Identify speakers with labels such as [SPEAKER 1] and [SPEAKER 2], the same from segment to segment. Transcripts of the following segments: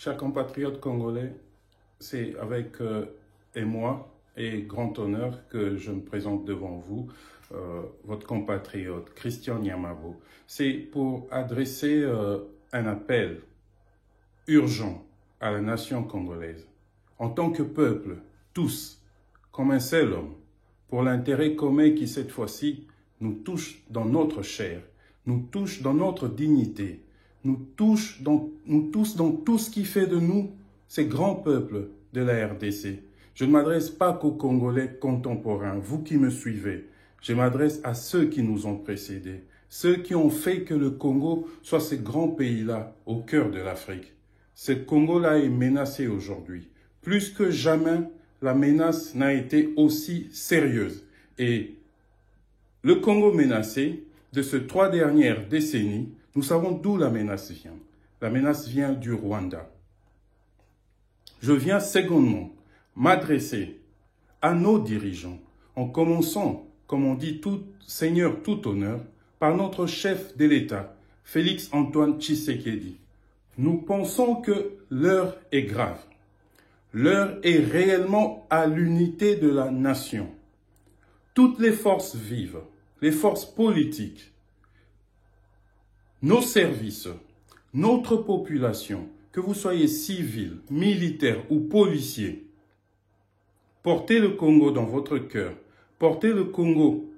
[SPEAKER 1] Chers compatriotes congolais, c'est avec émoi et grand honneur que je me présente devant vous, votre compatriote Christian Nyamabo. C'est pour adresser un appel urgent à la nation congolaise. En tant que peuple, tous, comme un seul homme, pour l'intérêt commun qui cette fois-ci nous touche dans notre chair, nous touche dans notre dignité, nous touche dans tout ce qui fait de nous ces grands peuples de la RDC. Je ne m'adresse pas qu'aux Congolais contemporains, vous qui me suivez. Je m'adresse à ceux qui nous ont précédés, ceux qui ont fait que le Congo soit ce grand pays-là au cœur de l'Afrique. Ce Congo-là est menacé aujourd'hui. Plus que jamais, la menace n'a été aussi sérieuse. Et le Congo menacé, de ces 3 dernières décennies, nous savons d'où la menace vient. La menace vient du Rwanda. Je viens secondement m'adresser à nos dirigeants, en commençant, comme on dit, tout seigneur, tout honneur, par notre chef de l'État, Félix Antoine Tshisekedi. Nous pensons que l'heure est grave. L'heure est réellement à l'unité de la nation. Toutes les forces vives, les forces politiques, nos services, notre population, que vous soyez civil, militaire ou policier, portez le Congo dans votre cœur, portez le Congo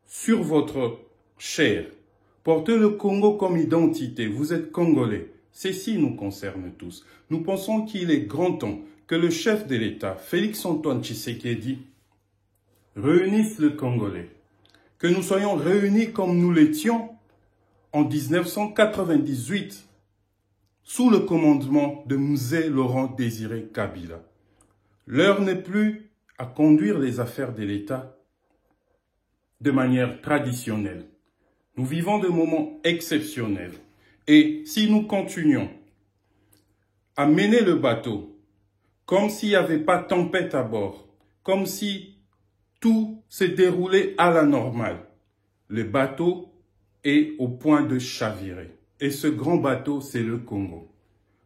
[SPEAKER 1] sur votre chair, portez le Congo comme identité, vous êtes Congolais. Ceci nous concerne tous. Nous pensons qu'il est grand temps que le chef de l'État, Félix Antoine Tshisekedi, réunisse le Congolais, que nous soyons réunis comme nous l'étions en 1998, sous le commandement de Mzee Laurent Désiré Kabila. L'heure n'est plus à conduire les affaires de l'État de manière traditionnelle. Nous vivons des moments exceptionnels. Et si nous continuons à mener le bateau comme s'il n'y avait pas tempête à bord, comme si tout s'est déroulé à la normale, le bateau est au point de chavirer. Et ce grand bateau, c'est le Congo.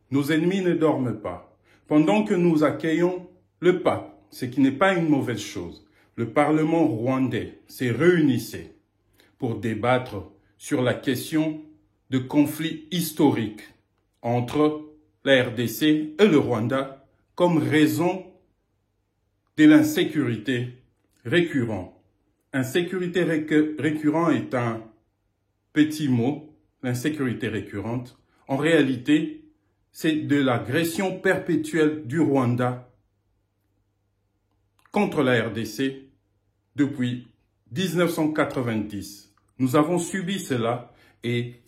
[SPEAKER 1] Nos ennemis ne dorment pas. Pendant que nous accueillons le pape, ce qui n'est pas une mauvaise chose, le Parlement rwandais s'est réuni pour débattre sur la question de conflit historique entre la RDC et le Rwanda comme raison de l'insécurité récurrente. Insécurité récurrente est un petit mot, l'insécurité récurrente. En réalité, c'est de l'agression perpétuelle du Rwanda contre la RDC depuis 1990. Nous avons subi cela et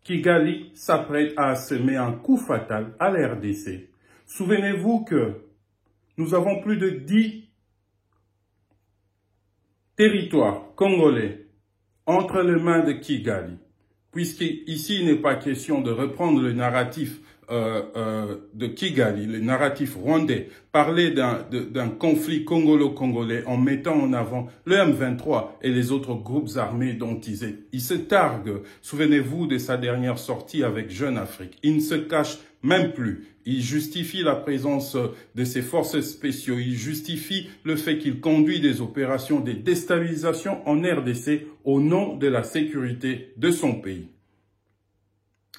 [SPEAKER 1] Kigali s'apprête à semer un coup fatal à la RDC. Souvenez-vous que nous avons plus de 10 territoires congolais entre les mains de Kigali, puisqu'ici il n'est pas question de reprendre le narratif de Kigali, le narratif rwandais, parler d'un conflit congolo-congolais en mettant en avant le M23 et les autres groupes armés dont il se targue. Souvenez-vous de sa dernière sortie avec Jeune Afrique. Il ne se cache même plus. Il justifie la présence de ses forces spéciaux. Il justifie le fait qu'il conduit des opérations de déstabilisation en RDC au nom de la sécurité de son pays,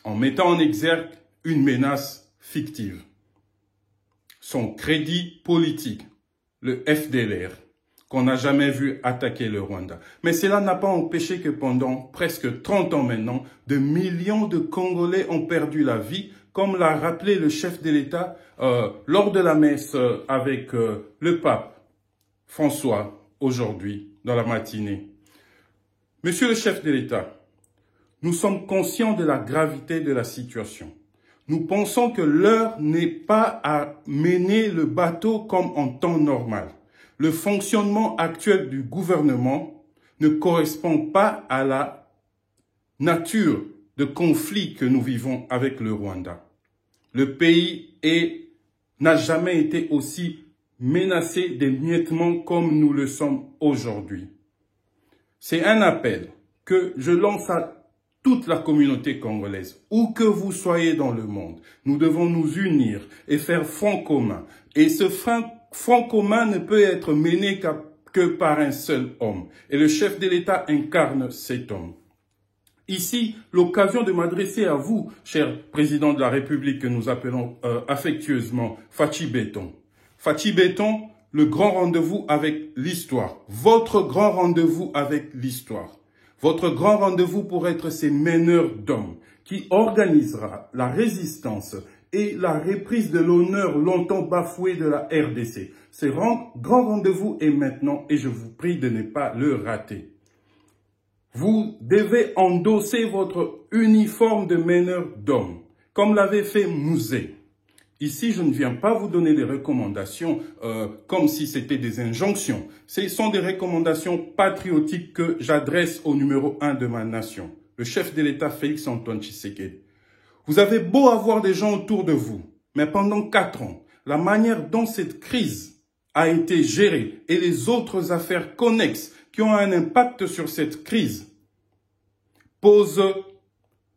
[SPEAKER 1] en mettant en exergue une menace fictive. Son crédit politique, le FDLR, qu'on n'a jamais vu attaquer le Rwanda. Mais cela n'a pas empêché que pendant presque 30 ans maintenant, de millions de Congolais ont perdu la vie, comme l'a rappelé le chef de l'État lors de la messe avec le pape François aujourd'hui, dans la matinée. Monsieur le chef de l'État, nous sommes conscients de la gravité de la situation. Nous pensons que l'heure n'est pas à mener le bateau comme en temps normal. Le fonctionnement actuel du gouvernement ne correspond pas à la nature de conflit que nous vivons avec le Rwanda. Le pays n'a jamais été aussi menacé d'émiettement comme nous le sommes aujourd'hui. C'est un appel que je lance à toute la communauté congolaise, où que vous soyez dans le monde, nous devons nous unir et faire front commun. Et ce front commun ne peut être mené que par un seul homme. Et le chef de l'État incarne cet homme. Ici, l'occasion de m'adresser à vous, cher président de la République que nous appelons affectueusement Fachi Béton. Fachi Béton, le grand rendez-vous avec l'histoire. Votre grand rendez-vous avec l'histoire. Votre grand rendez-vous pour être ces meneurs d'hommes qui organisera la résistance et la reprise de l'honneur longtemps bafoué de la RDC. Ce grand rendez-vous est maintenant et je vous prie de ne pas le rater. Vous devez endosser votre uniforme de meneur d'hommes, comme l'avait fait Mouzé. Ici, je ne viens pas vous donner des recommandations comme si c'était des injonctions. Ce sont des recommandations patriotiques que j'adresse au numéro 1 de ma nation, le chef de l'État Félix-Antoine Tshisekedi. Vous avez beau avoir des gens autour de vous, mais pendant 4 ans, la manière dont cette crise a été gérée et les autres affaires connexes qui ont un impact sur cette crise posent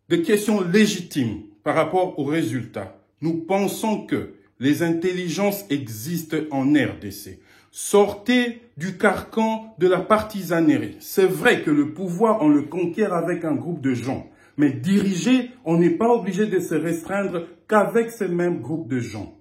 [SPEAKER 1] des questions légitimes par rapport aux résultats. Nous pensons que les intelligences existent en RDC. Sortez du carcan de la partisanerie. C'est vrai que le pouvoir, on le conquiert avec un groupe de gens. Mais diriger, on n'est pas obligé de se restreindre qu'avec ce même groupe de gens.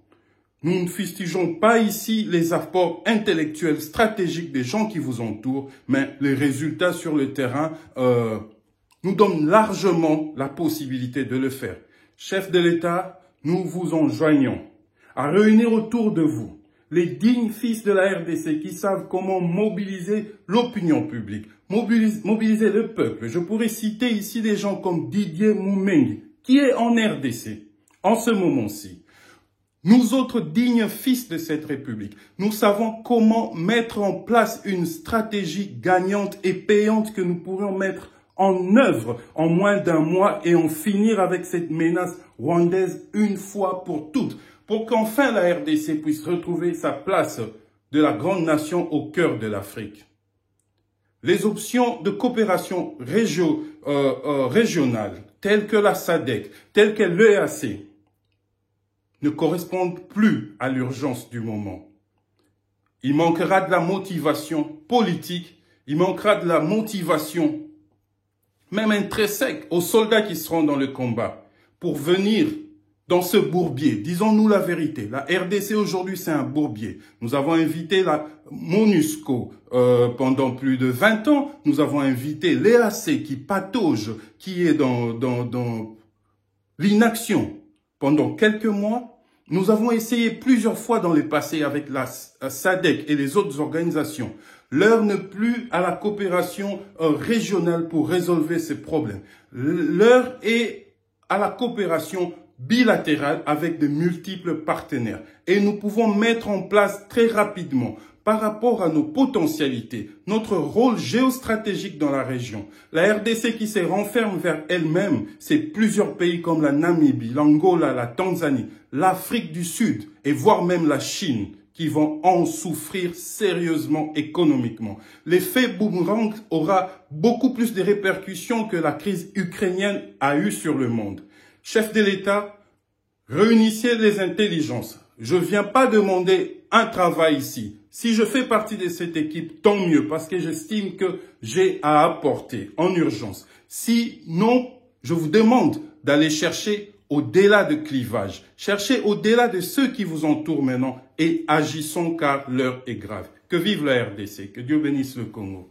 [SPEAKER 1] Nous ne fustigeons pas ici les apports intellectuels stratégiques des gens qui vous entourent, mais les résultats sur le terrain nous donnent largement la possibilité de le faire. Chef de l'État, nous vous enjoignons à réunir autour de vous les dignes fils de la RDC qui savent comment mobiliser l'opinion publique, mobiliser le peuple. Je pourrais citer ici des gens comme Didier Moumengi, qui est en RDC en ce moment-ci. Nous autres dignes fils de cette République, nous savons comment mettre en place une stratégie gagnante et payante que nous pourrions mettre en œuvre en moins d'un mois et en finir avec cette menace rwandaise une fois pour toutes, pour qu'enfin la RDC puisse retrouver sa place de la grande nation au cœur de l'Afrique. Les options de coopération régionale, telles que la SADC, telles que l'EAC, ne correspondent plus à l'urgence du moment. Il manquera de la motivation politique, il manquera de la motivation même intrinsèque aux soldats qui seront dans le combat pour venir dans ce bourbier. Disons-nous la vérité. La RDC aujourd'hui, c'est un bourbier. Nous avons invité la MONUSCO pendant plus de 20 ans. Nous avons invité l'EAC qui patauge, qui est dans l'inaction pendant quelques mois. Nous avons essayé plusieurs fois dans le passé avec la SADC et les autres organisations. L'heure n'est plus à la coopération régionale pour résolver ces problèmes. L'heure est à la coopération bilatérale avec de multiples partenaires. Et nous pouvons mettre en place très rapidement, par rapport à nos potentialités, notre rôle géostratégique dans la région. La RDC qui se renferme vers elle-même, c'est plusieurs pays comme la Namibie, l'Angola, la Tanzanie, l'Afrique du Sud et voire même la Chine qui vont en souffrir sérieusement économiquement. L'effet boomerang aura beaucoup plus de répercussions que la crise ukrainienne a eu sur le monde. Chef de l'État, réunissez les intelligences. Je ne viens pas demander un travail ici. Si je fais partie de cette équipe, tant mieux, parce que j'estime que j'ai à apporter en urgence. Sinon, je vous demande d'aller chercher au-delà de clivage. Cherchez au-delà de ceux qui vous entourent maintenant et agissons car l'heure est grave. Que vive la RDC, que Dieu bénisse le Congo.